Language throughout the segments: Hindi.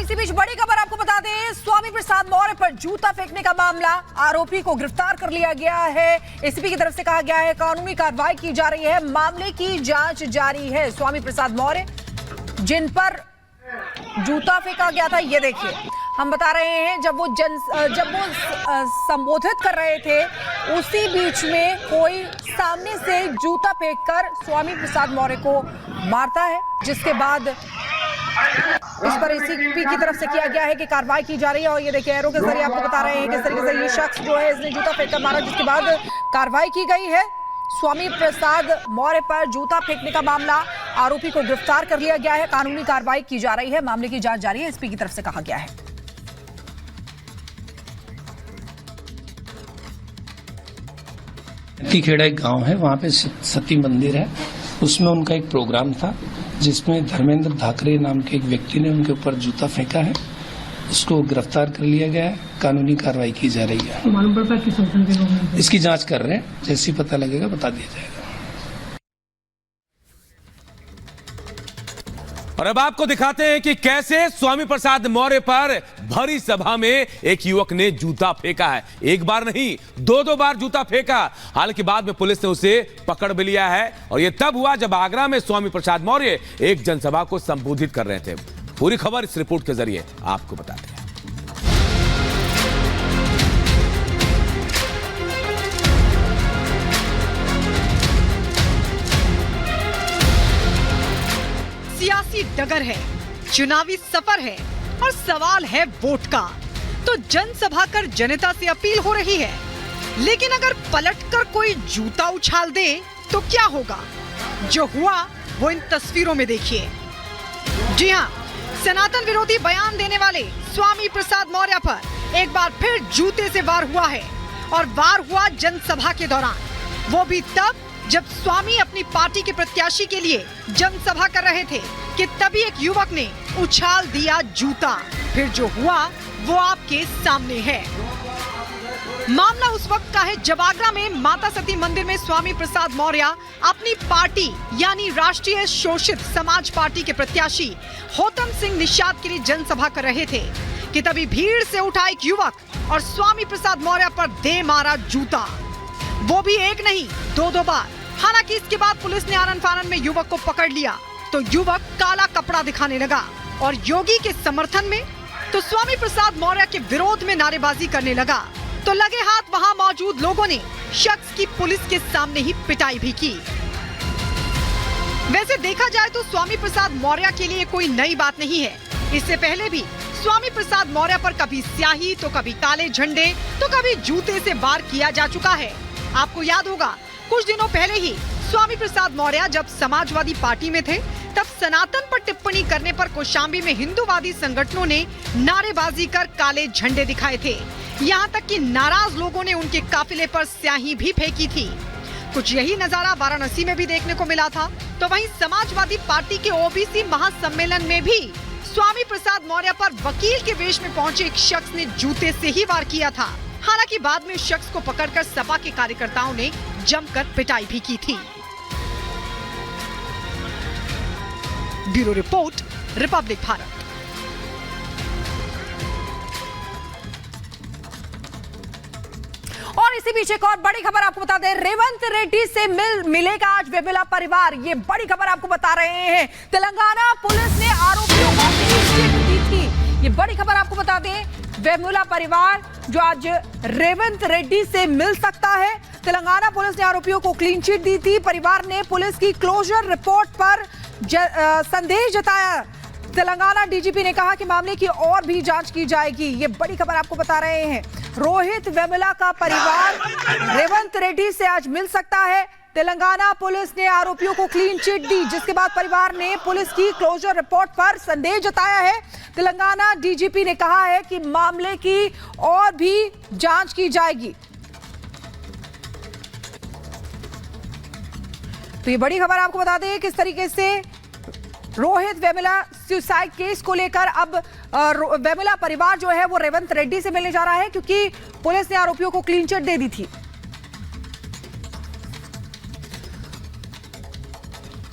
इसी बीच बड़ी खबर आपको बता दें, स्वामी प्रसाद मौर्य पर जूता फेंकने का मामला, आरोपी को गिरफ्तार कर लिया गया है। एसीपी की तरफ से कहा गया है कानूनी कार्रवाई की जा रही है, मामले की जांच जारी है। स्वामी प्रसाद मौर्य जिन पर जूता फेंका गया था, ये देखिए हम बता रहे हैं, जब वो संबोधित कर रहे थे उसी बीच में कोई सामने से जूता फेंककर स्वामी प्रसाद मौर्य को मारता है, जिसके बाद इस पर एसीपी की तरफ से किया गया है कि कार्रवाई की जा रही है। और ये देखिए एरो के जरिए आपको बता रहे हैं किस तरीके से ये शख्स जो है इसने जूता फेंककर मारा, जिसके बाद कार्रवाई की गई है। स्वामी प्रसाद मौर्य पर जूता फेंकने का मामला, आरोपी को गिरफ्तार कर लिया गया है, कानूनी कार्रवाई की जा रही है, मामले की जांच जारी है, एसपी की तरफ से कहा गया है। खेड़ा एक गांव है, वहां पे सती मंदिर है, उसमें उनका एक प्रोग्राम था जिसमें धर्मेंद्र धाकरे नाम के एक व्यक्ति ने उनके ऊपर जूता फेंका है। उसको गिरफ्तार कर लिया गया है, कानूनी कार्रवाई की जा रही है। मालूम पड़ता है किस संगठन के लोग हैं? इसकी जांच कर रहे हैं, जैसे ही पता लगेगा बता दिया जाएगा। और अब आपको दिखाते हैं कि कैसे स्वामी प्रसाद मौर्य पर भरी सभा में एक युवक ने जूता फेंका है। एक बार नहीं, दो बार जूता फेंका। हालांकि बाद में पुलिस ने उसे पकड़ भी लिया है, और यह तब हुआ जब आगरा में स्वामी प्रसाद मौर्य एक जनसभा को संबोधित कर रहे थे। पूरी खबर इस रिपोर्ट के जरिए आपको बताते हैं। सियासी डगर है, चुनावी सफर है और सवाल है वोट का। तो जनसभा कर जनता से अपील हो रही है, लेकिन अगर पलटकर कोई जूता उछाल दे तो क्या होगा? जो हुआ वो इन तस्वीरों में देखिए। जी हां, सनातन विरोधी बयान देने वाले स्वामी प्रसाद मौर्य पर एक बार फिर जूते से वार हुआ है, और वार हुआ जनसभा के दौरान, वो भी तब जब स्वामी अपनी पार्टी के प्रत्याशी के लिए जनसभा कर रहे थे कि तभी एक युवक ने उछाल दिया जूता। फिर जो हुआ वो आपके सामने है। मामला उस वक्त का है जब आगरा में माता सती मंदिर में स्वामी प्रसाद मौर्य अपनी पार्टी यानी राष्ट्रीय शोषित समाज पार्टी के प्रत्याशी होतम सिंह निषाद के लिए जनसभा कर रहे थे कि तभी भीड़ से उठा एक युवक और स्वामी प्रसाद मौर्य पर दे मारा जूता। वो भी एक नहीं, दो बार। हालांकि इसके बाद पुलिस ने आनन फानन में युवक को पकड़ लिया तो युवक काला कपड़ा दिखाने लगा और योगी के समर्थन में तो स्वामी प्रसाद मौर्य के विरोध में नारेबाजी करने लगा। तो लगे हाथ वहां मौजूद लोगों ने शख्स की पुलिस के सामने ही पिटाई भी की। वैसे देखा जाए तो स्वामी प्रसाद मौर्य के लिए कोई नई बात नहीं है। इससे पहले भी स्वामी प्रसाद मौर्य पर कभी स्याही तो कभी काले झंडे तो कभी जूते से वार किया जा चुका है। आपको याद होगा कुछ दिनों पहले ही स्वामी प्रसाद मौर्य जब समाजवादी पार्टी में थे तब सनातन पर टिप्पणी करने पर कौशाम्बी में हिंदूवादी संगठनों ने नारेबाजी कर काले झंडे दिखाए थे। यहाँ तक कि नाराज लोगों ने उनके काफिले पर स्याही भी फेंकी थी। कुछ यही नजारा वाराणसी में भी देखने को मिला था। तो वहीं समाजवादी पार्टी के ओबीसी महासम्मेलन में भी स्वामी प्रसाद मौर्य पर वकील के वेश में पहुंचे एक शख्स ने जूते से ही वार किया था। हालांकि बाद में उस शख्स को पकड़कर सपा के कार्यकर्ताओं ने जमकर पिटाई भी की थी। Bureau report, Republic Bharat. और इसी बीच एक और बड़ी खबर आपको बता दें, रेवंत रेड्डी से मिलेगा आज वेमुला परिवार। ये बड़ी खबर आपको बता रहे हैं। तेलंगाना पुलिस ने आरोपियों को क्लीन चिट दी थी। ये बड़ी खबर आपको बता दें, वेमुला परिवार जो आज रेवंत रेड्डी से मिल सकता है। तेलंगाना पुलिस ने आरोपियों को क्लीन चिट दी थी। परिवार ने पुलिस की क्लोजर रिपोर्ट पर संदेह जताया। तेलंगाना डीजीपी ने कहा कि मामले की और भी जांच की जाएगी। ये बड़ी खबर आपको बता रहे हैं। रोहित वेमुला का परिवार रेवंत रेड्डी से आज मिल सकता है। तेलंगाना पुलिस ने आरोपियों को क्लीन चिट दी, जिसके बाद परिवार ने पुलिस की क्लोजर रिपोर्ट पर संदेह जताया है। तेलंगाना डीजीपी ने कहा है कि मामले की और भी जांच की जाएगी। तो ये बड़ी खबर आपको बता दें किस तरीके से रोहित वेमुला सुसाइड केस को लेकर अब वेमुला परिवार जो है वो रेवंत रेड्डी से मिलने जा रहा है, क्योंकि पुलिस ने आरोपियों को क्लीन चिट दे दी थी।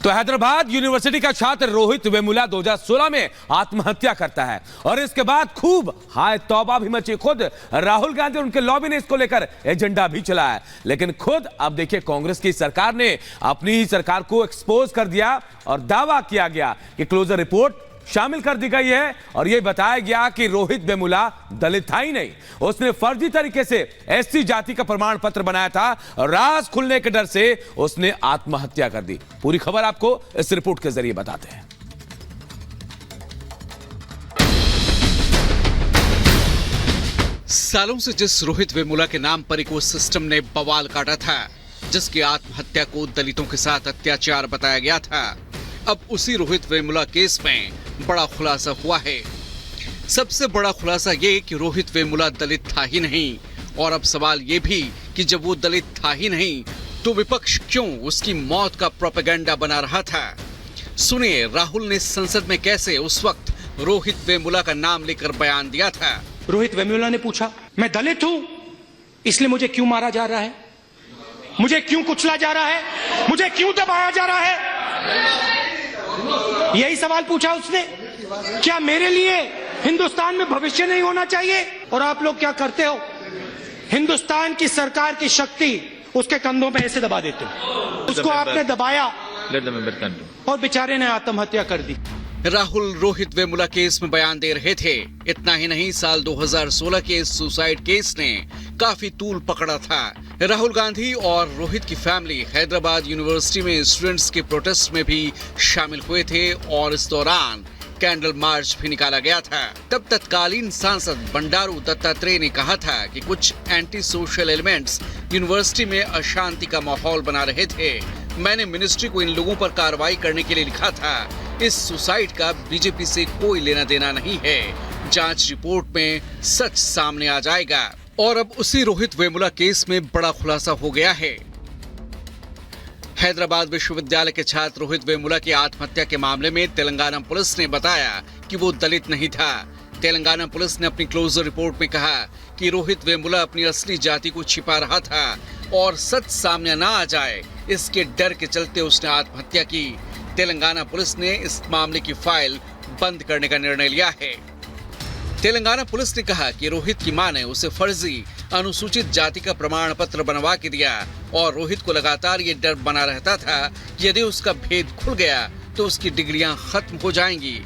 तो हैदराबाद यूनिवर्सिटी का छात्र रोहित वेमुला 2016 में आत्महत्या करता है और इसके बाद खूब हाय तौबा भी मची। खुद राहुल गांधी और उनके लॉबी ने इसको लेकर एजेंडा भी चलाया, लेकिन खुद अब देखिए कांग्रेस की सरकार ने अपनी ही सरकार को एक्सपोज कर दिया और दावा किया गया कि क्लोजर रिपोर्ट शामिल कर दी गई है और यह बताया गया कि रोहित वेमुला दलित था ही नहीं, उसने फर्जी तरीके से एससी जाति का प्रमाण पत्र बनाया था और राज खुलने के डर से उसने आत्महत्या कर दी। पूरी खबर आपको इस रिपोर्ट के जरिए बताते हैं। सालों से जिस रोहित वेमुला के नाम पर इकोसिस्टम ने बवाल काटा था, जिसकी आत्महत्या को दलितों के साथ अत्याचार बताया गया था, अब उसी रोहित वेमुला केस में बड़ा खुलासा हुआ है। सबसे बड़ा खुलासा ये कि रोहित वेमुला दलित था ही नहीं, और अब सवाल ये भी कि जब वो दलित था ही नहीं तो विपक्ष क्यों उसकी मौत का प्रोपेगेंडा बना रहा था। सुनिए राहुल ने संसद में कैसे उस वक्त रोहित वेमुला का नाम लेकर बयान दिया था। रोहित वेमुला ने पूछा, मैं दलित हूं इसलिए मुझे क्यों मारा जा रहा है, मुझे क्यों कुचला जा रहा है, मुझे क्यों दबाया जा रहा है। यही सवाल पूछा उसने। क्या मेरे लिए हिंदुस्तान में भविष्य नहीं होना चाहिए? और आप लोग क्या करते हो, हिंदुस्तान की सरकार की शक्ति उसके कंधों पे ऐसे दबा देते हो। उसको आपने दबाया और बेचारे ने आत्महत्या कर दी। राहुल रोहित वेमुला केस में बयान दे रहे थे। इतना ही नहीं, साल 2016 के इस सुसाइड केस ने काफी तूल पकड़ा था। राहुल गांधी और रोहित की फैमिली हैदराबाद यूनिवर्सिटी में स्टूडेंट्स के प्रोटेस्ट में भी शामिल हुए थे और इस दौरान कैंडल मार्च भी निकाला गया था। तब तत्कालीन सांसद बंडारू दत्तात्रेय ने कहा था कि कुछ एंटी सोशल एलिमेंट्स यूनिवर्सिटी में अशांति का माहौल बना रहे थे। मैंने मिनिस्ट्री को इन लोगों पर कार्रवाई करने के लिए लिखा था। इस सुसाइड का बीजेपी से कोई लेना देना नहीं है। जांच रिपोर्ट में सच सामने आ जाएगा। और अब उसी रोहित वेमुला केस में बड़ा खुलासा हो गया है। हैदराबाद विश्वविद्यालय के छात्र रोहित वेमुला की आत्महत्या के मामले में तेलंगाना पुलिस ने बताया कि वो दलित नहीं था। तेलंगाना पुलिस ने अपनी क्लोजर रिपोर्ट में कहा कि रोहित वेमुला अपनी असली जाति को छिपा रहा था और सच सामने ना आ जाए इसके डर के चलते उसने आत्महत्या की। तेलंगाना पुलिस ने इस मामले की फाइल बंद करने का निर्णय लिया है। तेलंगाना पुलिस ने कहा कि रोहित की मां ने उसे फर्जी अनुसूचित जाति का प्रमाण पत्र बनवा के दिया और रोहित को लगातार ये डर बना रहता था कि यदि उसका भेद खुल गया तो उसकी डिग्रियां खत्म हो जाएंगी।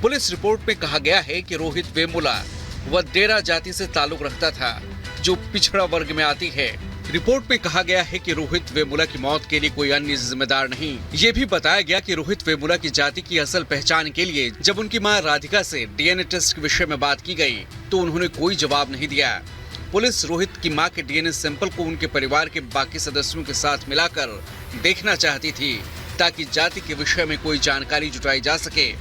पुलिस रिपोर्ट में कहा गया है कि रोहित वेमुला वडेरा जाति से ताल्लुक रखता था, जो पिछड़ा वर्ग में आती है। रिपोर्ट में कहा गया है कि रोहित वेमुला की मौत के लिए कोई अन्य जिम्मेदार नहीं। ये भी बताया गया कि रोहित वेमुला की जाति की असल पहचान के लिए जब उनकी मां राधिका से डीएनए टेस्ट के विषय में बात की गई तो उन्होंने कोई जवाब नहीं दिया। पुलिस रोहित की मां के डीएनए सैंपल को उनके परिवार के बाकी सदस्यों के साथ मिलाकर देखना चाहती थी ताकि जाति के विषय में कोई जानकारी जुटाई जा सके।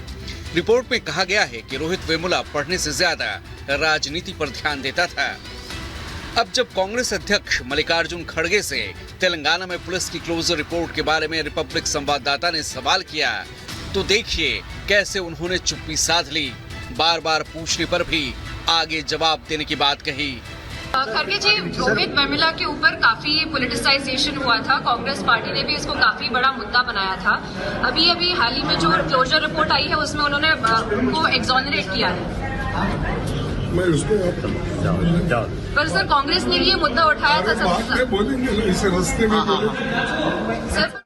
रिपोर्ट में कहा गया है कि रोहित वेमुला पढ़ने से ज्यादा राजनीति पर ध्यान देता था। अब जब कांग्रेस अध्यक्ष मल्लिकार्जुन खड़गे से तेलंगाना में पुलिस की क्लोजर रिपोर्ट के बारे में रिपब्लिक संवाददाता ने सवाल किया तो देखिए कैसे उन्होंने चुप्पी साध ली। बार बार पूछने पर भी आगे जवाब देने की बात कही। खड़गे जी, रोहित वेमुला के ऊपर काफी पॉलिटिसाइजेशन हुआ था। कांग्रेस पार्टी ने भी इसको काफी बड़ा मुद्दा बनाया था। अभी हाल ही में जो क्लोजर रिपोर्ट आई है उसमें उन्होंने उनको एक्सोनरेट किया है। पर सर कांग्रेस ने भी ये मुद्दा उठाया था। सर